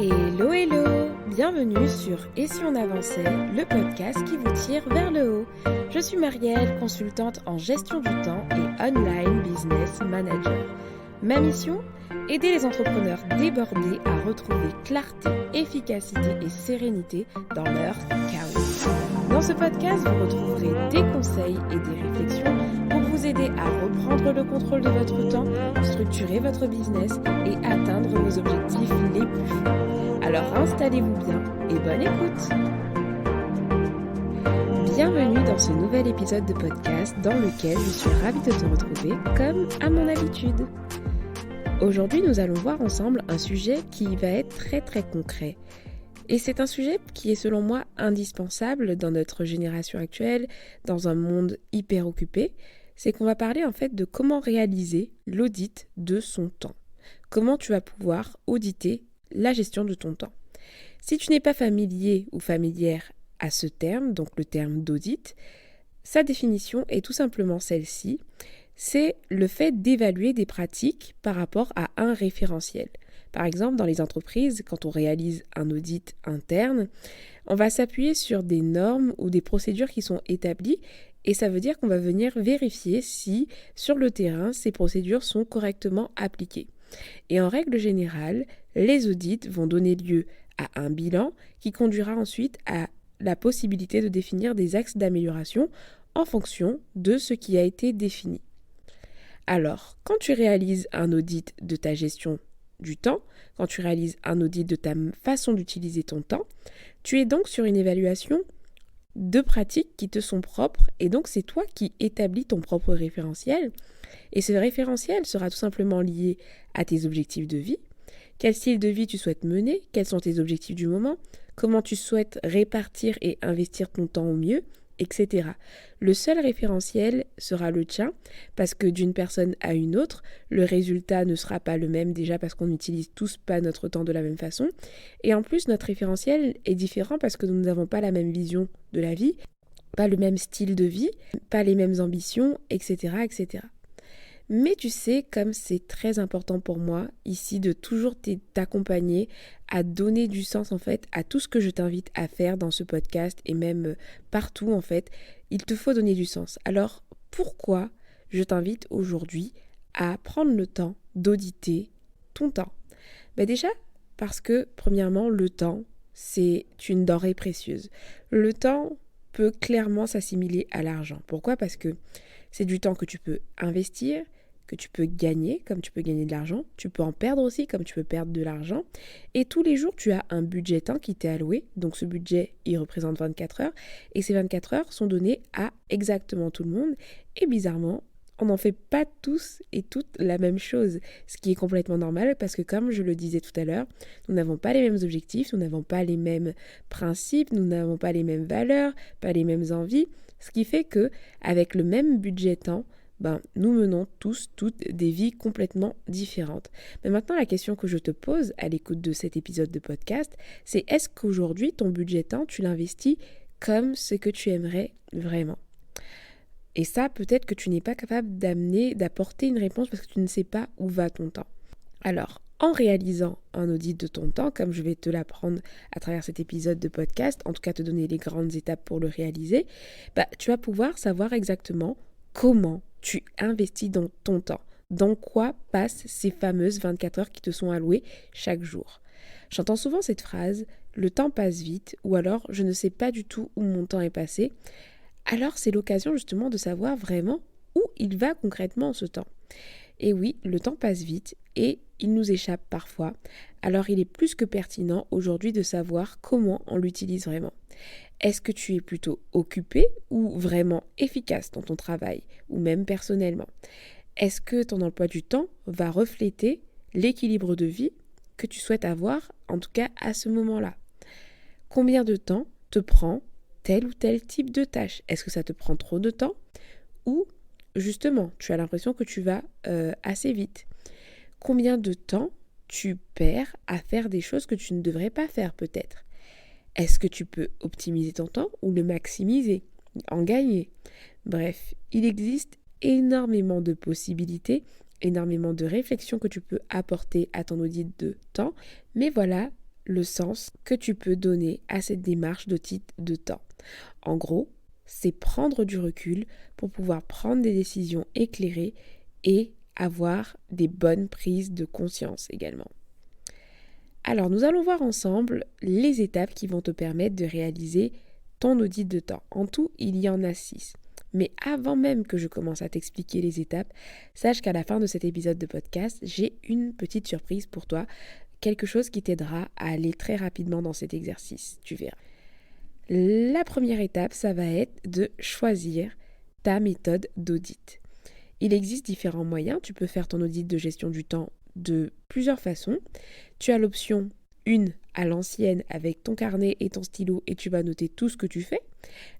Hello hello, bienvenue sur Et si on avançait, le podcast qui vous tire vers le haut. Je suis Marielle, consultante en gestion du temps et online business manager. Ma mission, aider les entrepreneurs débordés à retrouver clarté, efficacité et sérénité dans leur chaos. Dans ce podcast, vous retrouverez des conseils et des réflexions pour vous aider à reprendre le contrôle de votre temps, structurer votre business et atteindre vos objectifs les plus forts. Alors installez-vous bien et bonne écoute! Bienvenue dans ce nouvel épisode de podcast dans lequel je suis ravie de te retrouver comme à mon habitude. Aujourd'hui, nous allons voir ensemble un sujet qui va être très concret. Et c'est un sujet qui est selon moi indispensable dans notre génération actuelle, dans un monde hyper occupé. C'est qu'on va parler en fait de comment réaliser l'audit de son temps. Comment tu vas pouvoir auditer la gestion de ton temps. Si tu n'es pas familier ou familière à ce terme, donc le terme d'audit, sa définition est tout simplement celle-ci. C'est le fait d'évaluer des pratiques par rapport à un référentiel. Par exemple, dans les entreprises, quand on réalise un audit interne, on va s'appuyer sur des normes ou des procédures qui sont établies et ça veut dire qu'on va venir vérifier si, sur le terrain, ces procédures sont correctement appliquées. Et en règle générale, les audits vont donner lieu à un bilan qui conduira ensuite à la possibilité de définir des axes d'amélioration en fonction de ce qui a été défini. Alors, quand tu réalises un audit de ta gestion du temps, quand tu réalises un audit de ta façon d'utiliser ton temps, tu es donc sur une évaluation de pratiques qui te sont propres et donc c'est toi qui établis ton propre référentiel et ce référentiel sera tout simplement lié à tes objectifs de vie, quel style de vie tu souhaites mener, quels sont tes objectifs du moment, comment tu souhaites répartir et investir ton temps au mieux, etc. Le seul référentiel sera le tien parce que d'une personne à une autre, le résultat ne sera pas le même déjà parce qu'on n'utilise tous pas notre temps de la même façon. Et en plus, notre référentiel est différent parce que nous n'avons pas la même vision de la vie, pas le même style de vie, pas les mêmes ambitions, etc. etc. Mais tu sais, comme c'est très important pour moi ici de toujours t'accompagner à donner du sens en fait à tout ce que je t'invite à faire dans ce podcast et même partout en fait, il te faut donner du sens. Alors pourquoi je t'invite aujourd'hui à prendre le temps d'auditer ton temps? Déjà parce que premièrement le temps c'est une denrée précieuse. Le temps peut clairement s'assimiler à l'argent. Pourquoi? Parce que c'est du temps que tu peux investir, que tu peux gagner, comme tu peux gagner de l'argent. Tu peux en perdre aussi, comme tu peux perdre de l'argent. Et tous les jours, tu as un budget temps qui t'est alloué. Donc ce budget, il représente 24 heures. Et ces 24 heures sont données à exactement tout le monde. Et bizarrement, on n'en fait pas tous et toutes la même chose. Ce qui est complètement normal parce que comme je le disais tout à l'heure, nous n'avons pas les mêmes objectifs, nous n'avons pas les mêmes principes, nous n'avons pas les mêmes valeurs, pas les mêmes envies. Ce qui fait que avec le même budget temps, nous menons toutes des vies complètement différentes. Mais maintenant, la question que je te pose à l'écoute de cet épisode de podcast, c'est est-ce qu'aujourd'hui, ton budget temps, tu l'investis comme ce que tu aimerais vraiment? Et ça, peut-être que tu n'es pas capable d'apporter une réponse parce que tu ne sais pas où va ton temps. Alors, en réalisant un audit de ton temps, comme je vais te l'apprendre à travers cet épisode de podcast, en tout cas te donner les grandes étapes pour le réaliser, tu vas pouvoir savoir exactement comment tu investis dans ton temps. Dans quoi passent ces fameuses 24 heures qui te sont allouées chaque jour. J'entends souvent cette phrase « le temps passe vite » ou alors « je ne sais pas du tout où mon temps est passé ». Alors c'est l'occasion justement de savoir vraiment où il va concrètement ce temps. Et oui, le temps passe vite et il nous échappe parfois. Alors il est plus que pertinent aujourd'hui de savoir comment on l'utilise vraiment. Est-ce que tu es plutôt occupé ou vraiment efficace dans ton travail ou même personnellement? Est-ce que ton emploi du temps va refléter l'équilibre de vie que tu souhaites avoir, en tout cas à ce moment-là? Combien de temps te prend tel ou tel type de tâche? Est-ce que ça te prend trop de temps ou justement tu as l'impression que tu vas assez vite? Combien de temps tu perds à faire des choses que tu ne devrais pas faire peut-être? Est-ce que tu peux optimiser ton temps ou le maximiser, en gagner? Bref, il existe énormément de possibilités, énormément de réflexions que tu peux apporter à ton audit de temps. Mais voilà le sens que tu peux donner à cette démarche d'audit de temps. En gros, c'est prendre du recul pour pouvoir prendre des décisions éclairées et avoir des bonnes prises de conscience également. Alors, nous allons voir ensemble les étapes qui vont te permettre de réaliser ton audit de temps. En tout, il y en a 6. Mais avant même que je commence à t'expliquer les étapes, sache qu'à la fin de cet épisode de podcast, j'ai une petite surprise pour toi, quelque chose qui t'aidera à aller très rapidement dans cet exercice, tu verras. La première étape, ça va être de choisir ta méthode d'audit. Il existe différents moyens, tu peux faire ton audit de gestion du temps de plusieurs façons. Tu as l'option 1 à l'ancienne avec ton carnet et ton stylo et tu vas noter tout ce que tu fais.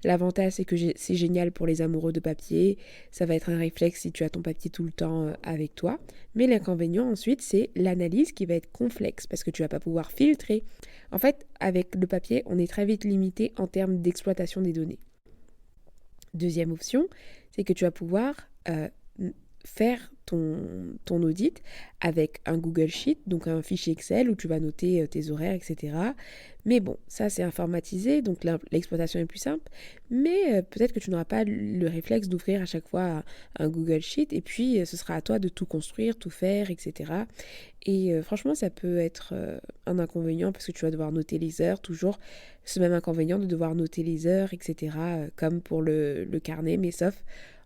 L'avantage, c'est que c'est génial pour les amoureux de papier. Ça va être un réflexe si tu as ton papier tout le temps avec toi. Mais l'inconvénient ensuite, c'est l'analyse qui va être complexe parce que tu vas pas pouvoir filtrer. En fait, avec le papier, on est très vite limité en termes d'exploitation des données. Deuxième option, c'est que tu vas pouvoir faire ton audit avec un Google Sheet, donc un fichier Excel où tu vas noter tes horaires, etc. Mais bon, ça c'est informatisé, donc l'exploitation est plus simple, mais peut-être que tu n'auras pas le réflexe d'ouvrir à chaque fois un Google Sheet, et puis ce sera à toi de tout construire, tout faire, etc. Et franchement, ça peut être un inconvénient parce que tu vas devoir noter les heures, toujours ce même inconvénient de devoir noter les heures, etc. Comme pour le carnet, mais sauf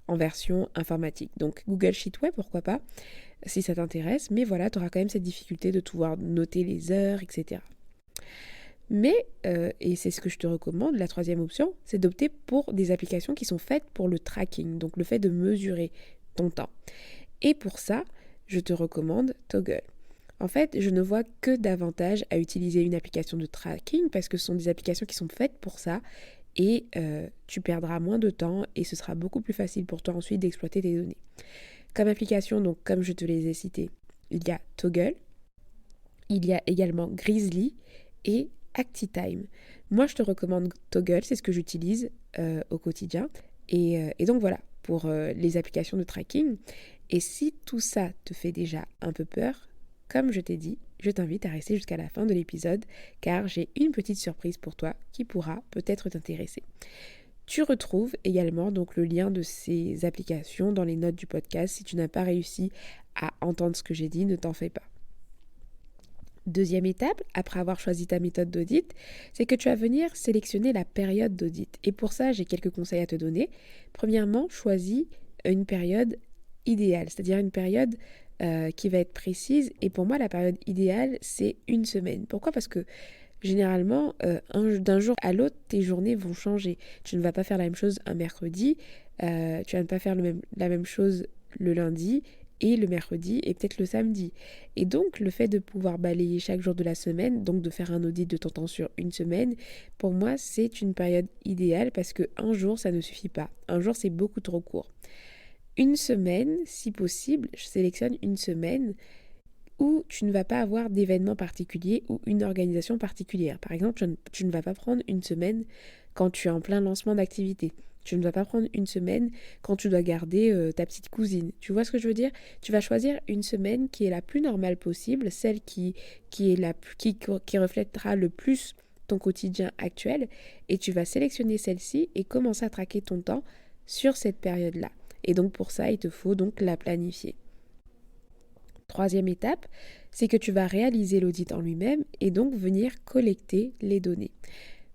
en version informatique. Donc Google Sheet, ouais, pourquoi pas, si ça t'intéresse, mais voilà, tu auras quand même cette difficulté de pouvoir noter les heures, etc. Mais, et c'est ce que je te recommande, la troisième option, c'est d'opter pour des applications qui sont faites pour le tracking, donc le fait de mesurer ton temps. Et pour ça, je te recommande Toggl. En fait, je ne vois que d'avantages à utiliser une application de tracking parce que ce sont des applications qui sont faites pour ça et tu perdras moins de temps et ce sera beaucoup plus facile pour toi ensuite d'exploiter tes données. Comme application, donc comme je te les ai citées, il y a Toggl, il y a également Grizzly et ActiTime. Moi, je te recommande Toggl, c'est ce que j'utilise au quotidien. Et donc voilà, pour les applications de tracking. Et si tout ça te fait déjà un peu peur, comme je t'ai dit, je t'invite à rester jusqu'à la fin de l'épisode car j'ai une petite surprise pour toi qui pourra peut-être t'intéresser. Tu retrouves également donc le lien de ces applications dans les notes du podcast. Si tu n'as pas réussi à entendre ce que j'ai dit, ne t'en fais pas. Deuxième étape, après avoir choisi ta méthode d'audit, c'est que tu vas venir sélectionner la période d'audit. Et pour ça, j'ai quelques conseils à te donner. Premièrement, choisis une période idéale, c'est-à-dire une période qui va être précise. Et pour moi, la période idéale, c'est une semaine. Pourquoi ? Parce que généralement, d'un jour à l'autre, tes journées vont changer. Tu ne vas pas faire la même chose un mercredi, tu vas ne pas faire la même chose le lundi et le mercredi et peut-être le samedi. Et donc, le fait de pouvoir balayer chaque jour de la semaine, donc de faire un audit de ton temps sur une semaine, pour moi, c'est une période idéale parce qu'un jour, ça ne suffit pas. Un jour, c'est beaucoup trop court. Une semaine, si possible, je sélectionne une semaine où tu ne vas pas avoir d'événement particulier ou une organisation particulière. Par exemple, tu ne vas pas prendre une semaine quand tu es en plein lancement d'activité. Tu ne vas pas prendre une semaine quand tu dois garder ta petite cousine. Tu vois ce que je veux dire ? Tu vas choisir une semaine qui est la plus normale possible, celle qui reflètera le plus ton quotidien actuel, et tu vas sélectionner celle-ci et commencer à traquer ton temps sur cette période-là. Et donc pour ça, il te faut donc la planifier. Troisième étape, c'est que tu vas réaliser l'audit en lui-même et donc venir collecter les données.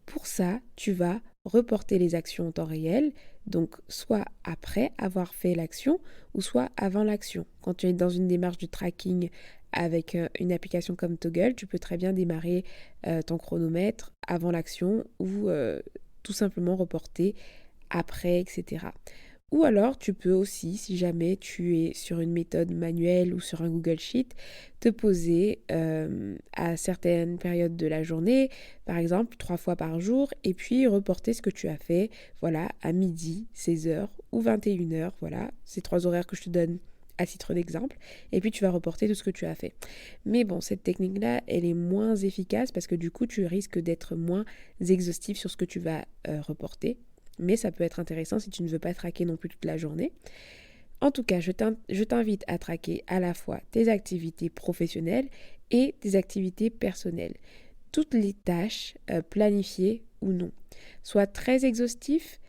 Pour ça, tu vas reporter les actions en temps réel, donc soit après avoir fait l'action ou soit avant l'action. Quand tu es dans une démarche de tracking avec une application comme Toggl, tu peux très bien démarrer ton chronomètre avant l'action ou tout simplement reporter après, etc. Ou alors, tu peux aussi, si jamais tu es sur une méthode manuelle ou sur un Google Sheet, te poser à certaines périodes de la journée, par exemple 3 fois par jour, et puis reporter ce que tu as fait, voilà, à midi, 16h ou 21h, voilà, ces 3 horaires que je te donne à titre d'exemple, et puis tu vas reporter tout ce que tu as fait. Mais bon, cette technique-là, elle est moins efficace parce que du coup, tu risques d'être moins exhaustif sur ce que tu vas reporter. Mais ça peut être intéressant si tu ne veux pas traquer non plus toute la journée. En tout cas, je t'invite à traquer à la fois tes activités professionnelles et tes activités personnelles. toutes les tâches planifiées ou non. Sois très exhaustif,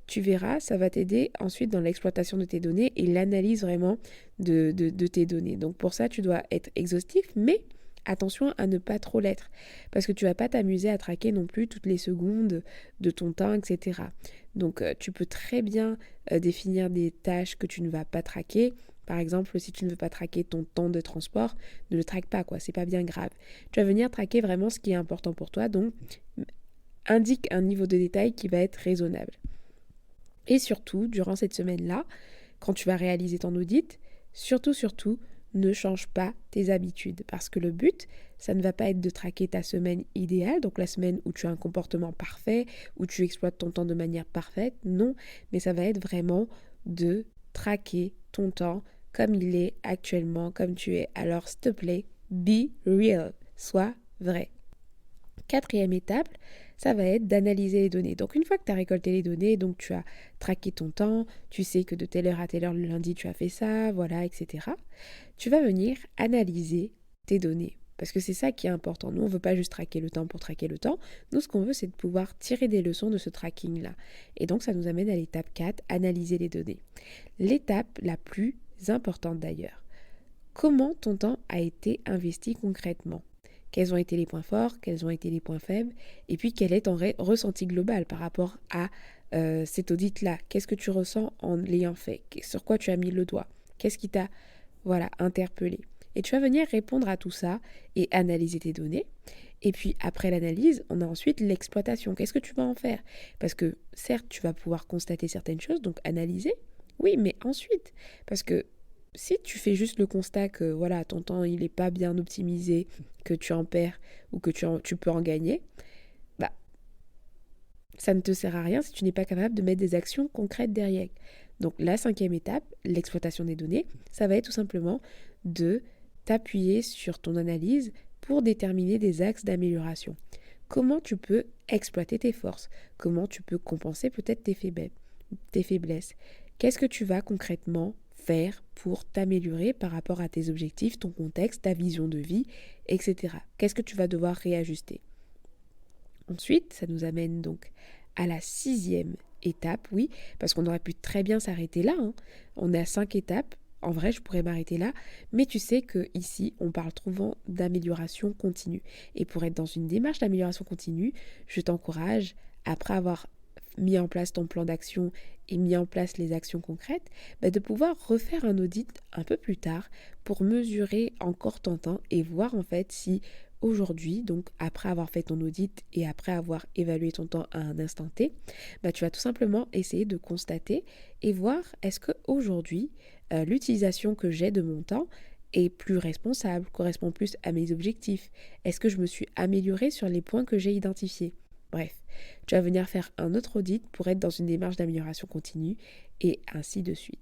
tu verras, ça va t'aider ensuite dans l'exploitation de tes données et l'analyse vraiment de tes données. Donc pour ça, tu dois être exhaustif, mais attention à ne pas trop l'être, parce que tu vas pas t'amuser à traquer non plus toutes les secondes de ton temps, etc. Donc tu peux très bien définir des tâches que tu ne vas pas traquer. Par exemple, si tu ne veux pas traquer ton temps de transport, ne le traque pas, quoi, c'est pas bien grave. Tu vas venir traquer vraiment ce qui est important pour toi, donc indique un niveau de détail qui va être raisonnable. Et surtout, durant cette semaine-là, quand tu vas réaliser ton audit, surtout, ne change pas tes habitudes. Parce que le but, ça ne va pas être de traquer ta semaine idéale, donc la semaine où tu as un comportement parfait, où tu exploites ton temps de manière parfaite, non, mais ça va être vraiment de traquer ton temps comme il est actuellement, comme tu es. Alors, s'il te plaît, be real, sois vrai. Quatrième étape, ça va être d'analyser les données. Donc une fois que tu as récolté les données, donc tu as traqué ton temps, tu sais que de telle heure à telle heure le lundi tu as fait ça, voilà, etc. Tu vas venir analyser tes données. Parce que c'est ça qui est important. Nous, on ne veut pas juste traquer le temps pour traquer le temps. Nous, ce qu'on veut, c'est de pouvoir tirer des leçons de ce tracking-là. Et donc, ça nous amène à l'étape 4, analyser les données. L'étape la plus importante d'ailleurs. Comment ton temps a été investi concrètement ? Quels ont été les points forts, quels ont été les points faibles, et puis quel est ton ressenti global par rapport à cet audit-là. Qu'est-ce que tu ressens en l'ayant fait? Sur quoi tu as mis le doigt? Qu'est-ce qui t'a interpellé? Et tu vas venir répondre à tout ça et analyser tes données. Et puis après l'analyse, on a ensuite l'exploitation. Qu'est-ce que tu vas en faire? Parce que certes, tu vas pouvoir constater certaines choses, donc analyser, oui, mais ensuite, parce que si tu fais juste le constat que voilà, ton temps il n'est pas bien optimisé, que tu en perds ou que tu peux en gagner, bah ça ne te sert à rien si tu n'es pas capable de mettre des actions concrètes derrière. Donc la 5e étape, l'exploitation des données, ça va être tout simplement de t'appuyer sur ton analyse pour déterminer des axes d'amélioration. Comment tu peux exploiter tes forces? Comment tu peux compenser peut-être tes faiblesses? Qu'est-ce que tu vas concrètement faire pour t'améliorer par rapport à tes objectifs, ton contexte, ta vision de vie, etc. Qu'est-ce que tu vas devoir réajuster? Ensuite, ça nous amène donc à la 6e étape, oui, parce qu'on aurait pu très bien s'arrêter là. On est à 5 étapes. En vrai, je pourrais m'arrêter là, mais tu sais que ici, on parle souvent d'amélioration continue. Et pour être dans une démarche d'amélioration continue, je t'encourage, après avoir mis en place ton plan d'action et mis en place les actions concrètes, de pouvoir refaire un audit un peu plus tard pour mesurer encore ton temps et voir en fait si aujourd'hui, donc après avoir fait ton audit et après avoir évalué ton temps à un instant T, tu vas tout simplement essayer de constater et voir est-ce que aujourd'hui l'utilisation que j'ai de mon temps est plus responsable, correspond plus à mes objectifs. Est-ce que je me suis améliorée sur les points que j'ai identifiés? Bref, tu vas venir faire un autre audit pour être dans une démarche d'amélioration continue et ainsi de suite.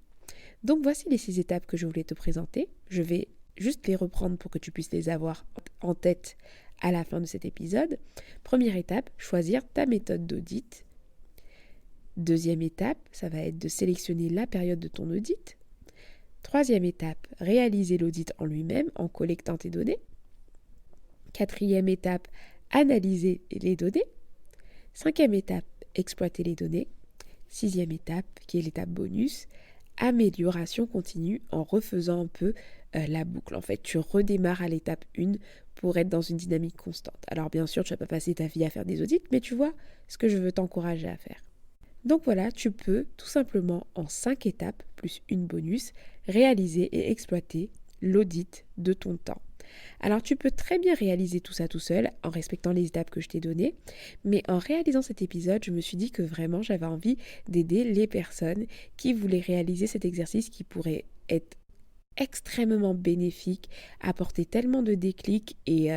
Donc voici les 6 étapes que je voulais te présenter. Je vais juste les reprendre pour que tu puisses les avoir en tête à la fin de cet épisode. Première étape, choisir ta méthode d'audit. Deuxième étape, ça va être de sélectionner la période de ton audit. Troisième étape, réaliser l'audit en lui-même en collectant tes données. Quatrième étape, analyser les données. 5e étape, exploiter les données. 6e étape, qui est l'étape bonus, amélioration continue en refaisant un peu la boucle. En fait, tu redémarres à l'étape 1 pour être dans une dynamique constante. Alors bien sûr, tu ne vas pas passer ta vie à faire des audits, mais tu vois ce que je veux t'encourager à faire. Donc voilà, tu peux tout simplement en 5 étapes, plus une bonus, réaliser et exploiter l'audit de ton temps. Alors tu peux très bien réaliser tout ça tout seul en respectant les étapes que je t'ai données, mais en réalisant cet épisode, je me suis dit que vraiment j'avais envie d'aider les personnes qui voulaient réaliser cet exercice qui pourrait être extrêmement bénéfique, apporter tellement de déclics et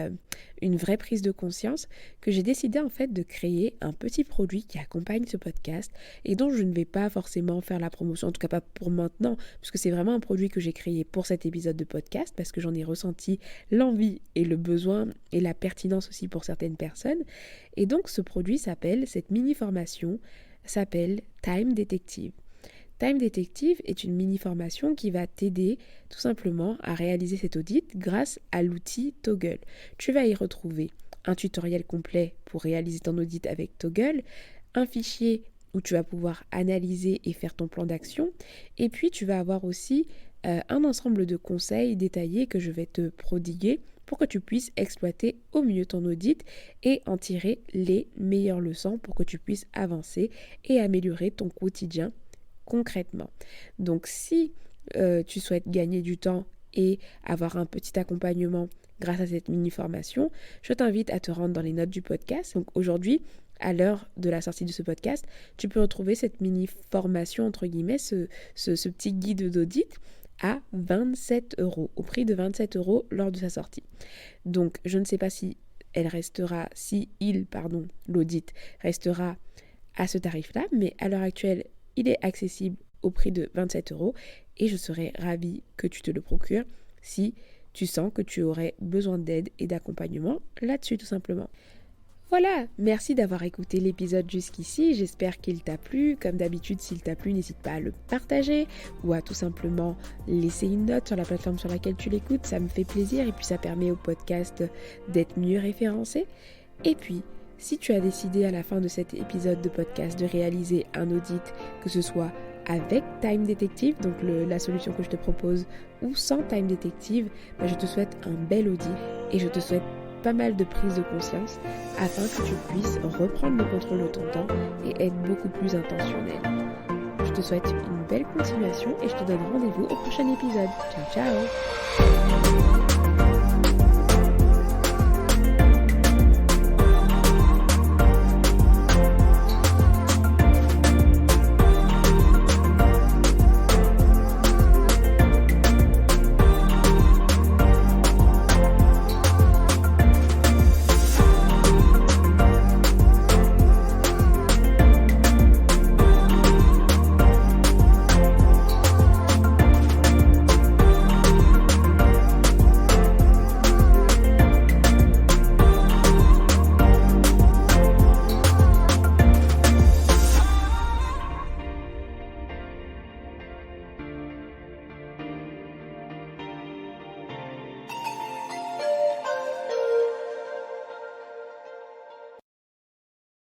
une vraie prise de conscience que j'ai décidé en fait de créer un petit produit qui accompagne ce podcast et dont je ne vais pas forcément faire la promotion, en tout cas pas pour maintenant, parce que c'est vraiment un produit que j'ai créé pour cet épisode de podcast parce que j'en ai ressenti l'envie et le besoin et la pertinence aussi pour certaines personnes. Et donc ce produit cette mini formation s'appelle Time Detective. Time Detective est une mini-formation qui va t'aider tout simplement à réaliser cet audit grâce à l'outil Toggle. Tu vas y retrouver un tutoriel complet pour réaliser ton audit avec Toggl, un fichier où tu vas pouvoir analyser et faire ton plan d'action. Et puis, tu vas avoir aussi un ensemble de conseils détaillés que je vais te prodiguer pour que tu puisses exploiter au mieux ton audit et en tirer les meilleures leçons pour que tu puisses avancer et améliorer ton quotidien concrètement. Donc, si tu souhaites gagner du temps et avoir un petit accompagnement grâce à cette mini-formation, je t'invite à te rendre dans les notes du podcast. Donc aujourd'hui, à l'heure de la sortie de ce podcast, tu peux retrouver cette mini-formation, entre guillemets, ce petit guide d'audit à 27 €, au prix de 27 € lors de sa sortie. Donc, je ne sais pas si l'audit restera à ce tarif-là, mais à l'heure actuelle, il est accessible au prix de 27 € et je serais ravie que tu te le procures si tu sens que tu aurais besoin d'aide et d'accompagnement là-dessus tout simplement. Voilà, merci d'avoir écouté l'épisode jusqu'ici, j'espère qu'il t'a plu. Comme d'habitude, s'il t'a plu, n'hésite pas à le partager ou à tout simplement laisser une note sur la plateforme sur laquelle tu l'écoutes, ça me fait plaisir et puis ça permet au podcast d'être mieux référencé. Et puis, si tu as décidé à la fin de cet épisode de podcast de réaliser un audit, que ce soit avec Time Detective, donc la solution que je te propose, ou sans Time Detective, je te souhaite un bel audit et je te souhaite pas mal de prise de conscience afin que tu puisses reprendre le contrôle de ton temps et être beaucoup plus intentionnel. Je te souhaite une belle continuation et je te donne rendez-vous au prochain épisode. Ciao ciao!